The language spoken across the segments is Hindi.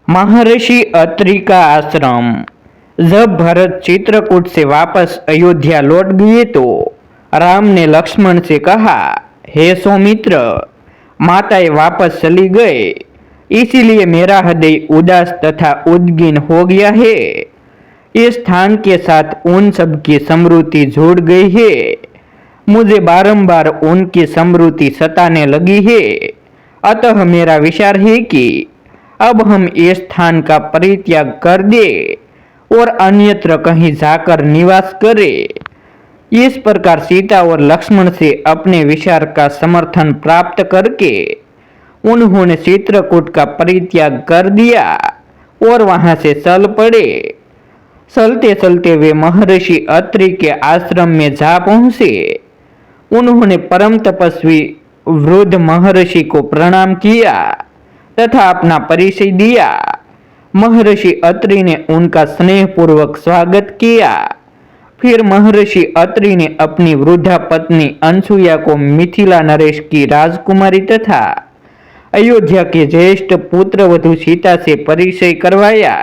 महर्षि अत्रि का आश्रम। जब भरत चित्रकूट से वापस अयोध्या लौट गए तो राम ने लक्ष्मण से कहा, हे सौमित्र, माताएं वापस चली गए, इसीलिए मेरा हृदय उदास तथा उद्गीन हो गया है। इस स्थान के साथ उन सब की स्मृति जुड़ गई है। मुझे बारंबार उनकी स्मृति सताने लगी है। अतः मेरा विचार है कि अब हम इस स्थान का परित्याग कर दे और अन्यत्र कहीं जाकर निवास करें। इस प्रकार सीता और लक्ष्मण से अपने विचार का समर्थन प्राप्त करके उन्होंने चित्रकूट का परित्याग कर दिया और वहां से चल पड़े। चलते चलते वे महर्षि अत्रि के आश्रम में जा पहुंचे। उन्होंने परम तपस्वी वृद्ध महर्षि को प्रणाम किया तथा अपना परिचय दिया। महर्षि अत्रि ने उनका स्नेहपूर्वक स्वागत किया। फिर महर्षि अत्रि ने अपनी वृद्धा पत्नी अनसुया को मिथिला नरेश की राजकुमारी तथा अयोध्या के ज्येष्ठ पुत्रवधू सीता से परिचय करवाया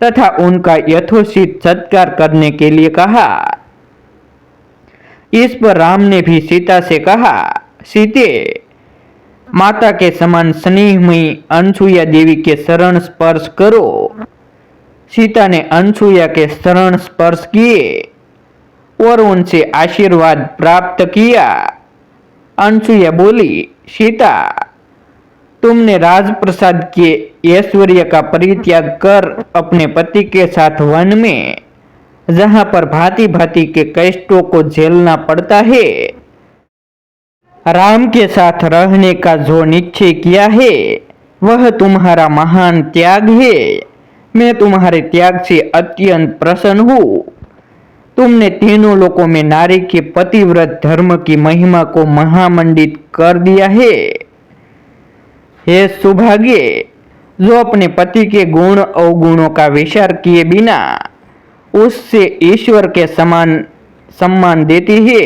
तथा उनका यथोचित सत्कार करने के लिए कहा। इस पर राम ने भी सीता से कहा, सीते, माता के समान स्नेहमयी अनसुया देवी के शरण स्पर्श करो। सीता ने अनसुया के शरण स्पर्श किए और उनसे आशीर्वाद प्राप्त किया। अनसुया बोली, सीता, तुमने राजप्रसाद के ऐश्वर्य का परित्याग कर अपने पति के साथ वन में, जहां पर भांति भांति के कष्टों को झेलना पड़ता है, राम के साथ रहने का जो निश्चय किया है वह तुम्हारा महान त्याग है। मैं तुम्हारे त्याग से अत्यंत प्रसन्न हूँ। तुमने तीनों लोकों में नारी के पतिव्रत धर्म की महिमा को महामंडित कर दिया है। हे सौभाग्य, जो अपने पति के गुण अवगुणों का विचार किए बिना उससे ईश्वर के समान सम्मान देती है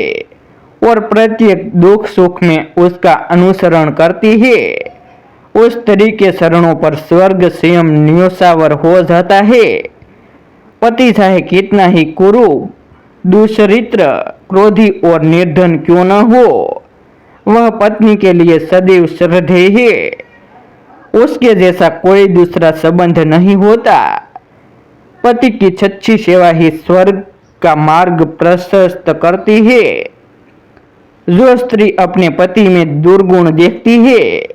और प्रत्येक दुख सुख में उसका अनुसरण करती है। उस तरीके शरणों पर स्वर्ग स्वयं न्योछावर हो जाता है। पति चाहे कितना ही कुरूप, दुष्चरित्र, क्रोधी और निर्धन क्यों न हो, वह पत्नी के लिए सदैव श्रद्धेय है। उसके जैसा कोई दूसरा संबंध नहीं होता। पति की सच्ची सेवा ही स्वर्ग का मार्ग प्रशस्त करती है। जो स्त्री अपने पति में दुर्गुण देखती है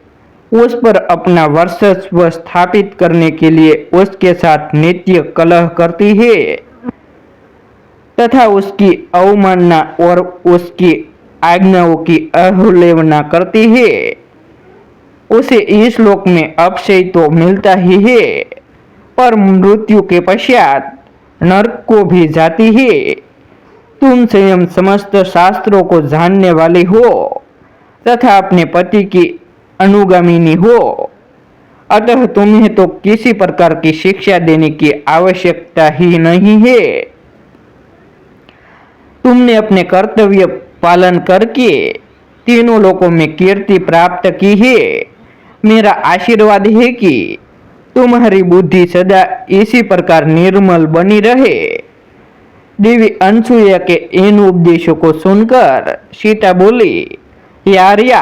उस पर अपना वर्चस्व स्थापित करने के लिए उसके साथ नित्य कलह करती है तथा उसकी अवमानना और उसकी आज्ञाओं की अवहेलना करती है, उसे इस लोक में अक्षय तो मिलता ही है पर मृत्यु के पश्चात नरक को भी जाती है। तुम स्वयं समस्त शास्त्रों को जानने वाली हो तथा अपने पति की अनुगामिनी हो, अतः तुम्हें तो किसी प्रकार की शिक्षा देने की आवश्यकता ही नहीं है। तुमने अपने कर्तव्य पालन करके तीनों लोकों में कीर्ति प्राप्त की है। मेरा आशीर्वाद है कि तुम्हारी बुद्धि सदा इसी प्रकार निर्मल बनी रहे। देवी अनसुया के इन उपदेशों को सुनकर सीता बोली, यारिया,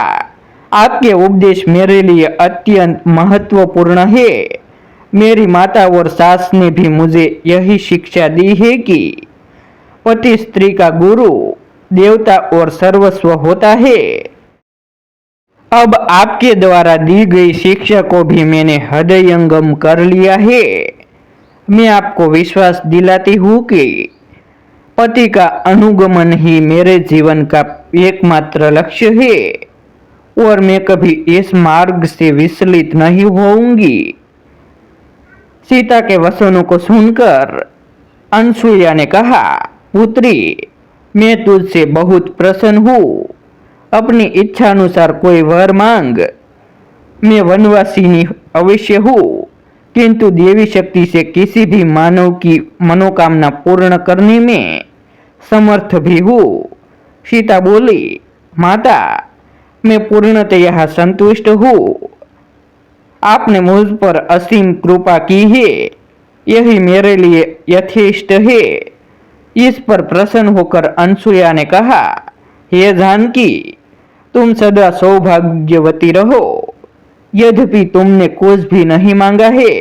आपके उपदेश मेरे लिए अत्यंत महत्वपूर्ण है। मेरी माता और सास ने भी मुझे यही शिक्षा दी है कि पति स्त्री का गुरु, देवता और सर्वस्व होता है। अब आपके द्वारा दी गई शिक्षा को भी मैंने हृदयंगम कर लिया है। मैं आपको विश्वास दिलाती हूँ कि पति का अनुगमन ही मेरे जीवन का एकमात्र लक्ष्य है और मैं कभी इस मार्ग से विचलित नहीं होऊंगी। सीता के वचनों को सुनकर अनसुया ने कहा, पुत्री, मैं तुझसे बहुत प्रसन्न हूँ। अपनी इच्छा अनुसार कोई वर मांग। मैं वनवासिनी अवश्य हूँ, किंतु देवी शक्ति से किसी भी मानव की मनोकामना पूर्ण करने में समर्थ भी हूँ। सीता बोली, माता, मैं पूर्णतः संतुष्ट हूँ। आपने मुझ पर असीम कृपा की है, यही मेरे लिए यथेष्ट है। इस पर प्रसन्न होकर अनसुया ने कहा, हे जानकी, तुम सदा सौभाग्यवती रहो। यद्यपि तुमने कुछ भी नहीं मांगा है,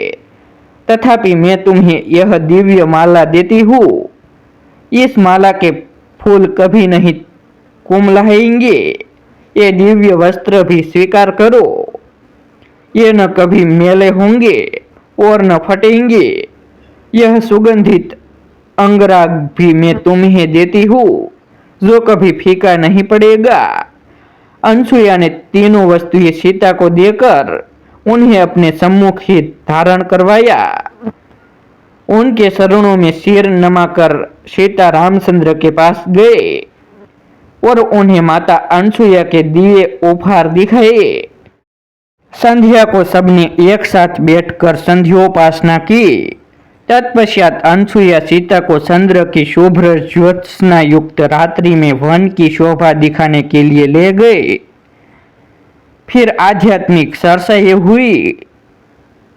तथापि मैं तुम्हें यह दिव्य माला देती हूँ। इस माला के फूल कभी नहीं कुमलाएंगे। ये दिव्य वस्त्र भी स्वीकार करो। ये न कभी मैले होंगे और न फटेंगे। यह सुगंधित अंगराग भी मैं तुम्हें देती हूँ, जो कभी फीका नहीं पड़ेगा। अनसुया ने तीनों वस्तुएं सीता को देकर उन्हें अपने सम्मुख ही धारण करवाया। उनके चरणों में सिर नमाकर सीता रामचंद्र के पास गए और उन्हें माता अनसुया के दिए उपहार दिखाए। संध्या को सबने एक साथ बैठकर संध्योपासना की। तत्पश्चात अनसुया सीता को चंद्र की शुभ्र ज्योत्सना युक्त रात्रि में वन की शोभा दिखाने के लिए ले गए। फिर आध्यात्मिक चर्चाएं हुई।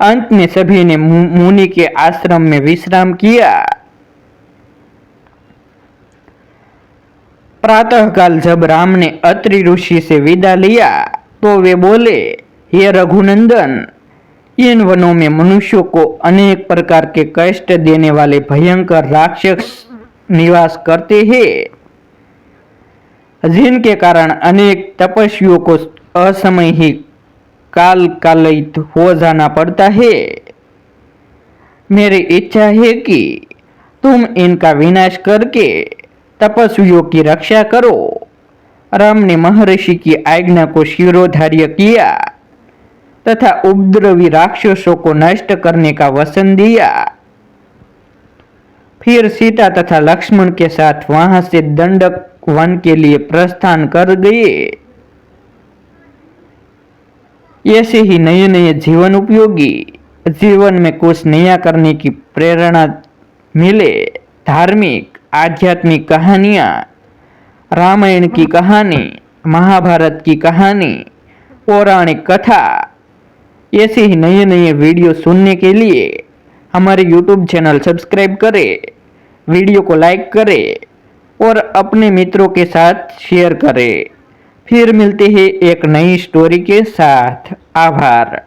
अंत में सभी ने मुनि के आश्रम में विश्राम किया। प्रातःकाल जब राम ने अत्रि ऋषि से विदा लिया तो वे बोले, हे रघुनंदन, इन वनों में मनुष्यों को अनेक प्रकार के कष्ट देने वाले भयंकर राक्षस निवास करते हैं, जिनके कारण अनेक तपस्वियों को असमय ही काल कालित हो जाना पड़ता है। मेरी इच्छा है कि तुम इनका विनाश करके तपस्वियों की रक्षा करो। राम ने महर्षि की आज्ञा को शिरोधार्य किया तथा उपद्रवी राक्षसों को नष्ट करने का वचन दिया। फिर सीता तथा लक्ष्मण के साथ वहां से दंडक वन के लिए प्रस्थान कर गए। ऐसे ही नए नए जीवन उपयोगी, जीवन में कुछ नया करने की प्रेरणा मिले, धार्मिक आध्यात्मिक कहानियाँ, रामायण की कहानी, महाभारत की कहानी, पौराणिक कथा, ऐसे ही नए नए वीडियो सुनने के लिए हमारे YouTube चैनल सब्सक्राइब करें, वीडियो को लाइक करें और अपने मित्रों के साथ शेयर करें। फिर मिलते हैं एक नई स्टोरी के साथ। आभार।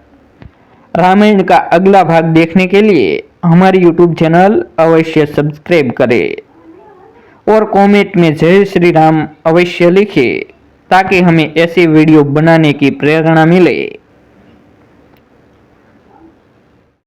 रामायण का अगला भाग देखने के लिए हमारे YouTube चैनल अवश्य सब्सक्राइब करें और कमेंट में जय श्री राम अवश्य लिखें, ताकि हमें ऐसे वीडियो बनाने की प्रेरणा मिले।